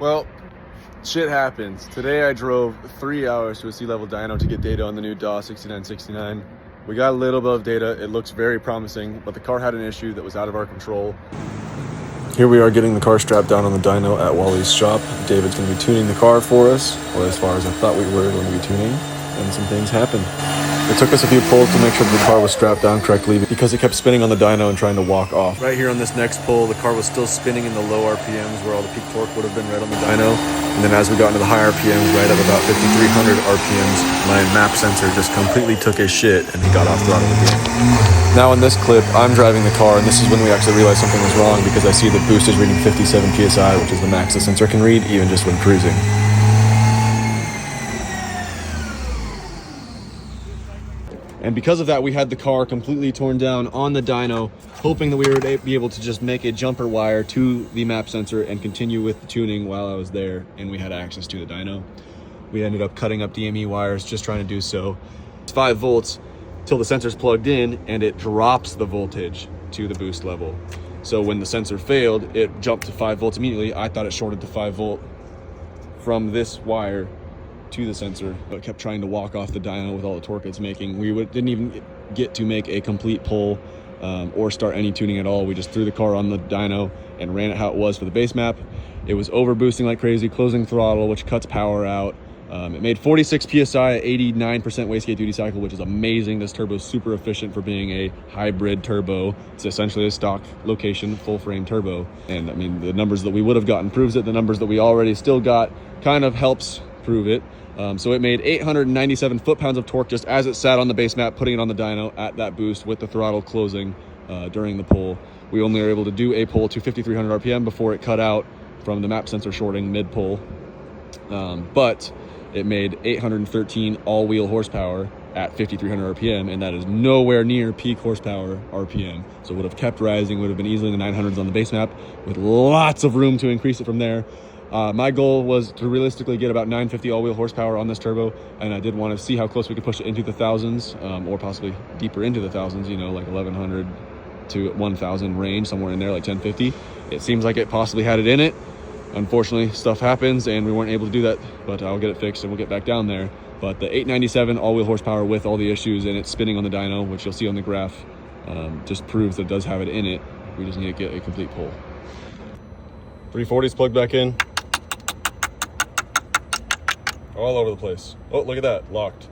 Well, shit happens. Today I drove 3 hours to a C-level dyno to get data on the new DAW 6969. We got a little bit of data. It looks very promising, but the car had an issue that was out of our control. Here we are getting the car strapped down on the dyno at Wally's shop. David's going to be tuning the car for us, or as far as I thought we were going to be tuning, and some things happened. It took us a few pulls to make sure the car was strapped down correctly because it kept spinning on the dyno and trying to walk off. Right here on this next pull, the car was still spinning in the low RPMs where all the peak torque would have been right on the dyno. And then as we got into the high RPMs, right at about 5,300 RPMs, my map sensor just completely took a shit and he got off throttle again. Now in this clip, I'm driving the car, and this is when we actually realized something was wrong because I see the boost is reading 57 PSI, which is the max the sensor can read, even just when cruising. And because of that, we had the car completely torn down on the dyno, hoping that we would be able to just make a jumper wire to the map sensor and continue with the tuning while I was there and we had access to the dyno. We ended up cutting up DME wires just trying to do so. It's 5 volts till the sensor's plugged in and it drops the voltage to the boost level. So when the sensor failed, it jumped to 5 volts immediately. I thought it shorted to 5 volt from this wire to the sensor, but kept trying to walk off the dyno with all the torque it's making. We didn't even get to make a complete pull or start any tuning at all. We just threw the car on the dyno and ran it how it was for the base map. It was over boosting like crazy, closing throttle, which cuts power out. It made 46 PSI at 89% wastegate duty cycle, which is amazing. This turbo is super efficient for being a hybrid turbo. It's essentially a stock location, full frame turbo. And I mean, the numbers that we would have gotten proves it. The numbers that we already still got kind of helps prove it. So it made 897 foot-pounds of torque just as it sat on the base map, putting it on the dyno at that boost with the throttle closing during the pull. We only were able to do a pull to 5,300 RPM before it cut out from the map sensor shorting mid-pull. But it made 813 all-wheel horsepower at 5,300 RPM, and that is nowhere near peak horsepower RPM. So it would have kept rising, would have been easily in the 900s on the base map with lots of room to increase it from there. My goal was to realistically get about 950 all-wheel horsepower on this turbo, and I did want to see how close we could push it into the thousands, or possibly deeper into the thousands, you know, like 1,100 to 1,000 range, somewhere in there, like 1050. It seems like it possibly had it in it. Unfortunately, stuff happens, and we weren't able to do that, but I'll get it fixed, and we'll get back down there. But the 897 all-wheel horsepower with all the issues, and it's spinning on the dyno, which you'll see on the graph, just proves that it does have it in it. We just need to get a complete pull. 340's plugged back in. All over the place. Oh, look at that, locked.